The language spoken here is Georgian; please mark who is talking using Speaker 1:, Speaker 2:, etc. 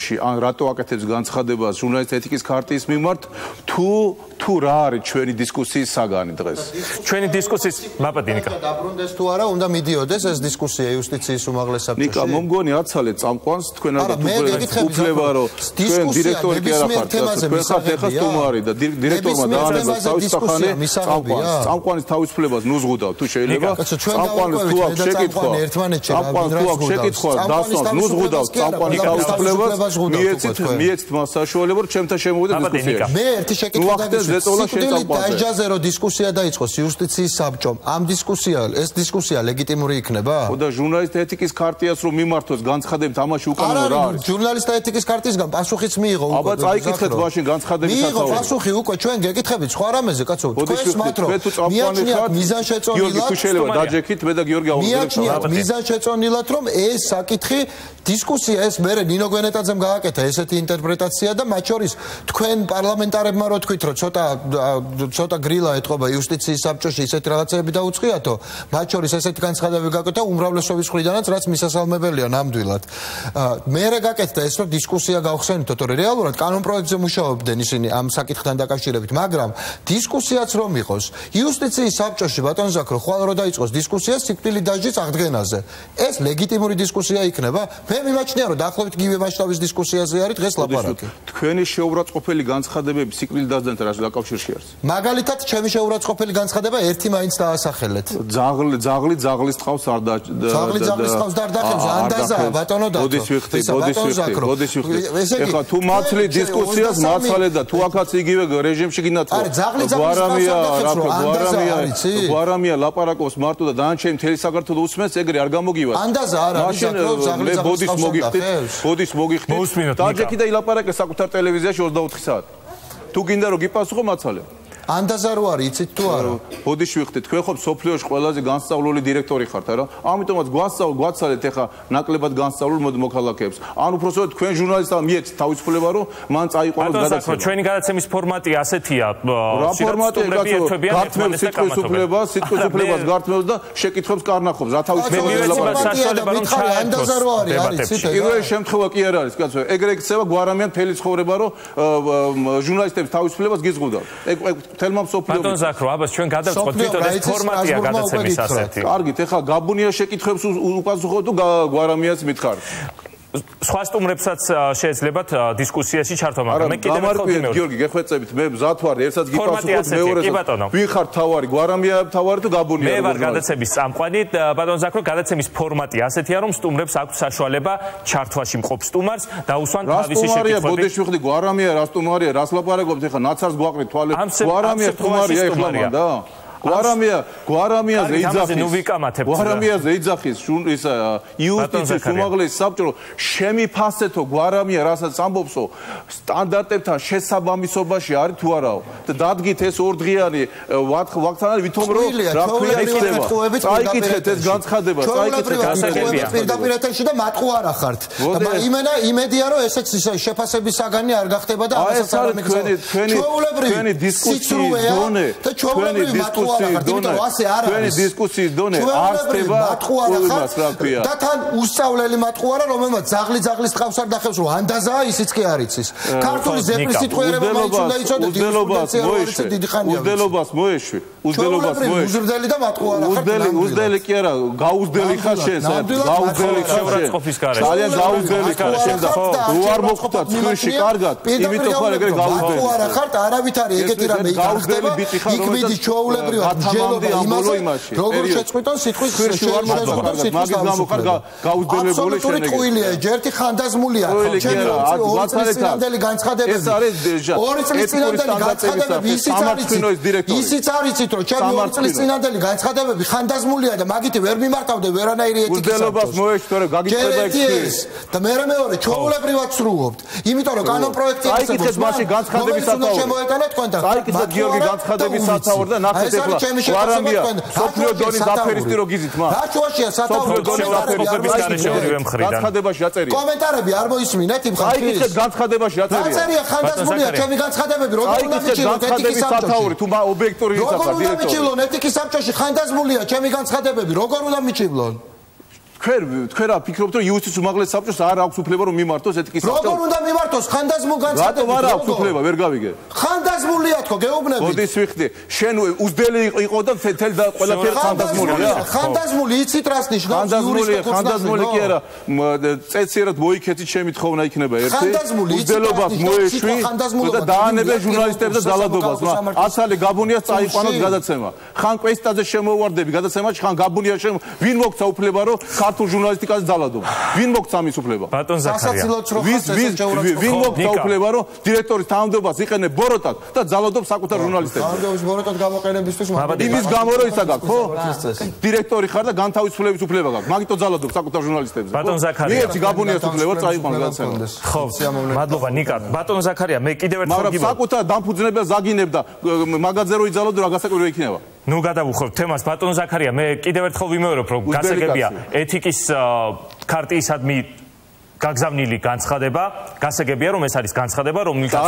Speaker 1: კონტექსტში ან რატო აკეთებს განცხადებას ჟურნალისტთა ეთიკის ქარტიის მიმართ თუ რა არის ჩვენი დისკუსიის საგანი დღეს
Speaker 2: ჩვენი დისკუსიის მაპატინიკა
Speaker 3: დაბრუნდეს თუ არა უნდა მიდიოდეს ეს დისკუსია იუსტიციის უმაღლეს საბჭოში
Speaker 1: ნიკა მომგონი აცალე წამყვანს თქვენ უფლება რომ თქვენ დირექტორი კი არა ხართ თქვენ ხართ ეხა სტუმარი და დირექტორმა დაანება თავის სახანე წამყვანის თავისუფლებას ნუზღუდავ თუ შეიძლება წამყვანის თუ აქვს შეკითხვა წამყვანს თუ აქვს შეკითხვა დასვანს ნუზღუდავ წამყვანის თავისუფლებას მიეცით მას საშუალება რომ ჩემთან შემოვიდეთ დისკუსიაში
Speaker 3: მე ერთი შეკითხვა სიკვდილი დაჟაზე რომ დისკუსია დაიწყოს იუსტიციის საბჭომ ამ ეს დისკუსია ლეგიტიმური იქნება?
Speaker 1: ხო და ჟურნალისტთა ეთიკის ქარტიას რომ მიმართოს განცხადებით ამაში უკანონო რა არის?
Speaker 3: ჟურნალისტთა ეთიკის ქარტიისგან პასუხიც მიიღო უკვე.
Speaker 1: აბა წაიკითხეთ მაშინ განცხადების
Speaker 3: მიიღო პასუხი უკვე ჩვენ გეკითხებით სხვა რამეზე კაცო თქვენს მათ რომ მიაჩნიათ მიზანშეწონილად
Speaker 1: გიორგი თუ შეიძლება დაჯექით მე და გიორგი
Speaker 3: მიაჩნიათ მიზანშეწონილად რომ ეს საკითხი დისკუსია ეს მე ნინო გვენეტაძემ გააკეთა ესეთი ინტერპრეტაცია და მათ შორის თქვენ პარლამენტარებმა რო თქვით რომ ცოტა გრილა ეთყობა იუსტიციის საბჭოში ისეთი რაღაცები დაუწყიათო მათ შორის ესეთი განცხადებები გაკეთა უმრავლესობის მხრიდანაც რაც მისასალმებელია ნამდვილად მე გაკეთდა ეს რომ დისკუსია გავხსენითო თორე რეალურად კანონპროექტზე მუშაობდნენ ისინი ამ საკითხთან დაკავშირებით მაგრამ დისკუსიაც რომ იყოს იუსტიციის საბჭოში ბატონ ზაქრო ხვალ რო დაიწყოს დისკუსია სიკვდილი დაჟის აღდგენაზე ეს ლეგიტიმური დისკუსია იქნება მე მიმაჩნია რომ დაახლოებით იგივე მასშტაბის დისკუსიაზე არის დღეს ლაპარაკი
Speaker 1: თქვენი შეურაცხყოფელი განცხადებები სიკვდილით დასჯენთან რას დაკავშირში არის
Speaker 3: მაგალითად ჩემი შეურაცხყოფელი განცხადება ერთი მაინც დაასახელეთ
Speaker 1: ძაღლის თავს არ
Speaker 3: ძაღლის თავს არ დახევს ანდაზა ბატონო და
Speaker 1: ბოდის ვიხდი ეხლა თუ მართლი დისკუსიას მართალე და თუ აქაც იგივე რეჟიმში გინდათ გვარამია ლაპარაკობს მარტო და დანარჩენი მთელი საქართველო უსმენს ეგრე არ გამოგივართ
Speaker 3: ანდაზა არ არის
Speaker 1: მე ბოდის მოგიხდით დაჯექი და ილაპარაკე საკუთარ ტელევიზიაში 24 საათი თუ გინდა რომ გიპასუხო მაცალე
Speaker 3: ანდაზა რო არის იცით თუ არა
Speaker 1: ბოდიში ვიხდით თქვენ ხო სოფლიოში ყველაზე განსწავლული დირექტორი ხართ არა ამიტომაც გვაცალეთ ეხა ნაკლებად განსწავლულ მოქალაქეებს ან უბრალოდ თქვენ ჟურნალისტებმა მიეცით თავისუფლება რომ მან წაიყვანოს გადაცემა
Speaker 2: ჩვენი გადაცემის ფორმატი ასეთია
Speaker 1: რა ფორმატია გართმევს სიტყვის უფლებას გართმევს და შეკითხვებს კარნახობს რა თავისუფლება პირველი შემთხვევა კი არ არის კაცო ეგრე იქცევა გვარამიან მთელი ცხოვრება რომ ჟურნალისტების თავისუფლებას გიზღუდავთ
Speaker 2: ბატონ ზაქრო, აბას ჩვენ გადავწყოთ თვითონ ეს ფორმატია გადაცემის ასეთი.
Speaker 1: კარგით, ეხლა გაბუნია შეკითხვებს უპასუხოთ თუ გვარამიას მითხართ.
Speaker 2: სხვა სტუმრებსაც შეეძლებათ დისკუსიაში ჩართვა, მაგრამ მე კიდევ ერთხელ გიმეორებ.
Speaker 1: გიორგი, გეხვეწებით, მე მზად ვარ, ერთსაც გიპასუხოთ, მეორესაც. ვინ ხარ თავარი, გვარამია თავარი თუ გაბუნია?
Speaker 2: მე ვარ გადაცემის წამყვანი, ბატონ ზაქრო, გადაცემის ფორმატი ასეთია, რომ სტუმრებს აქვს საშუალება ჩართვაში მყოფ სტუმარს დაუსვან თავისი შეკითხვები.
Speaker 1: ბოდიში ვიხდი, გვარამია, რა სტუმარია, რას ლაპარაკობთ ეხლა, ნაცარს გვაყრით თვალე. გვარამია სტუმარია ეხლა მან და გვარამიაზე იძახის იუსტიციის უმაღლესი საბჭო შემიფასეთო გვარამია რასაც ამბობსო სტანდარტებთან შესაბამისობაში არის თუ არაო და დადგით ეს ორდღიანი ვახტანარი ვითომ რომ რა ქვია იქნება წაიკითხეთ ეს განცხადება წაიკითხეთ
Speaker 3: განსაკუთრებით პირდაპირ ეთერში და მატყუ არ ახართ იმედია რომ ესეც შეფასების საგანი არ გახდება და ამასაც არ მიგზავნა
Speaker 1: ჩვენი დისკუსიის დონე
Speaker 3: და ჩვეულებრივი
Speaker 1: ჩვენი დისკუსიის დონე არ ხდება ყოველმას რა ქვია
Speaker 3: და თან უსწავლელი მატყუ არა რომელმაც ძაღლის თავს არ დახევს რომ ანდაზაა ისიც კი არ იცის ქართული ზეპრის სიტყვიერება მაინც უნდა იცოდეთ
Speaker 1: უძდელობას მოეშვი
Speaker 3: უზრდელი და მატყუ არა
Speaker 1: უზდელი კი არა გაუზდელი ხარ შენ გაუზდელი ხარ ძალიან გაუზდელი ხარ შენ და რო არ მოხვდა ცხვირში კარგად იმიტომ ხარ ეგრე გაუზდელი
Speaker 3: არა ხარ არავით არის ეგეთი რამე იქნება იქ მიდის ჩვეულებრივად ჯელობა იმაზე როგორ შეწყვიტონ სიტყვის
Speaker 1: მაგის გამო ხარ გაუზდელებული შენ ეგრე
Speaker 3: ყვილია ჯერთი ხანდაზმულია ჩემი ორი წლის წინანდელი განცხადებები ორი წლის წინანდელი განცხადებები ისიც არიცით რომ ჩემი ორი წლის წინანდელი განცხადებები ხანდაზმულია და მაგითი ვერ მიმართავდე ვერანაირი ეთიკის
Speaker 1: უძელობას მოეშვი თორე გაგიწყდება
Speaker 3: ეს და მეორე ჩვეულებრივად სრულობთ იმიტომ რომ კანონპროექტი
Speaker 1: აიკითხეთ მაშინ განცხადების სათაური
Speaker 3: შემოეტანეთ თქვენთან
Speaker 1: აიკითხეთ გიორგი განცხადების სათაური და ნახეთ ეხლა გვარამია სოფლიო დონის აფერისტი რო გიზით მა
Speaker 3: რა შუაშია სათაური
Speaker 1: განცხადებაში აწერია
Speaker 3: კომენტარები არ მოისმინეთ იმ ხალხის
Speaker 1: აიკითხეთ განცხადებაში აწერია
Speaker 3: აწერია ხანდაზმულია ჩემი განცხადებები როგორ უნდა მიჩილოთ ეთიკის
Speaker 1: საბჭოში თუ ობიექტური
Speaker 3: როგორ უნდა მიჩილონ ეთიკის საბჭოში ხანდაზმულია ჩემი განცხადებები როგორ უნდა მიჩილონ
Speaker 1: თქვენ რა ფიქრობთ რომ იუსტიციის უმაღლეს საბჭოს არ აქვს უფლება რომ მიმართოს ეთიკის საბჭო?
Speaker 3: როგორ უნდა მიმართოს? ხანდაზმულ განცხადებით.
Speaker 1: რატომ არ აქვს უფლება? ვერ გავიგე.
Speaker 3: ხანდაზმულია თქო, გეუბნები.
Speaker 1: მოდის ვიხდი. შენ უძდელი იყო და თელ და ყველაფერი ხანდაზმულია.
Speaker 3: ხანდაზმული იცით რას ნიშნავს?
Speaker 1: ხანდაზმული კი არა. წეციერად მოიქეცით შემithხოვნა იქნება ერთი. უძდელობას მოეშვი და დაანებე ჟურნალისტებს და ძალადობას. აცალე გაბუნიას წაიყვანოთ გადაცემა. ხან კვესტაზე შემოვარდები გადაცემაში, ხან გაბუნია ვინ მოგცა უფლება რომ ქართულ ჟურნალისტიკაზე ძალადობა? ვინ მოგცა ამის უფლება?
Speaker 2: ბატონ ზაქარია.
Speaker 1: ვინ მოგცა უფლება რომ დირექტორის თანამდებობას იყენებ ბოროტად და ძალადობს საკუთარ ჟურნალისტებს?
Speaker 3: თანამდებობის ბოროტად გამოყენებისთვის
Speaker 1: იმის გამო რომ ისა გაქვს, ხო? დირექტორი ხარ და განთავისუფლების უფლება გაქვს. მაგიტო ძალადობს საკუთარ ჟურნალისტებზე.
Speaker 2: ბატონ ზაქარია.
Speaker 1: მიეცი გაბუნიას უფლება წაიყვან გადაცემა.
Speaker 2: ხო, მადლობა ნიკა. ბატონ ზაქარია, მე კიდევ ერთხელ
Speaker 1: მაგრამ საკუთარ დამფუძნებელს აგინებდა მაგაზე რო იძალოდო რა გასაკვირი იქნება.
Speaker 2: ნუ გადავუხებ თემას. ბატონ ზაქარია, მე კიდევ ერთხელ ვიმეორებ, რომ გასაგებია ეთიკის ქარტიისადმი გაგზავნილი განცხადება, გასაგებია რომ ეს არის განცხადება, რომელსაც